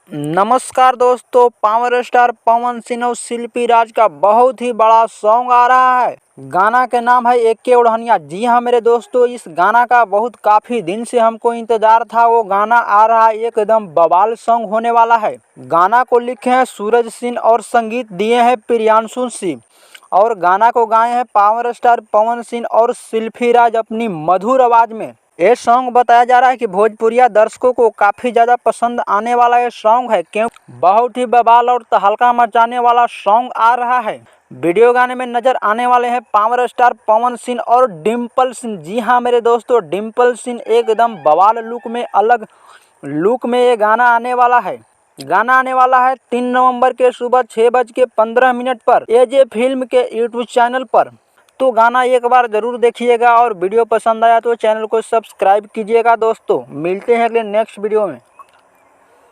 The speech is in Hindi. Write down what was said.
नमस्कार दोस्तों, पावर स्टार पवन सिंह और शिल्पी राज का बहुत ही बड़ा सॉन्ग आ रहा है। गाना के नाम है एके ओढ़निया। जी हाँ मेरे दोस्तों, इस गाना का काफी दिन से हमको इंतजार था। वो गाना आ रहा है, एकदम बवाल सॉन्ग होने वाला है। गाना को लिखे हैं सूरज सिंह और संगीत दिए हैं प्रियांशु सिंह और गाना को गाए हैं पावर स्टार पवन सिंह और शिल्पी राज अपनी मधुर आवाज में। ये सॉन्ग बताया जा रहा है कि भोजपुरिया दर्शकों को काफी ज्यादा पसंद आने वाला ये सॉन्ग है, क्योंकि बहुत ही बवाल और तहलका मचाने वाला सॉन्ग आ रहा है। वीडियो गाने में नजर आने वाले हैं पावर स्टार पवन सिंह और डिम्पल सिंह। जी हाँ मेरे दोस्तों, डिम्पल सिंह एकदम बवाल लुक में, अलग लुक में ये गाना आने वाला है। गाना आने वाला है 3 नवंबर के सुबह 6:15 पर एजे फिल्म के यूट्यूब चैनल पर। तो गाना एक बार जरूर देखिएगा और वीडियो पसंद आया तो चैनल को सब्सक्राइब कीजिएगा। दोस्तों मिलते हैं अगले नेक्स्ट वीडियो में।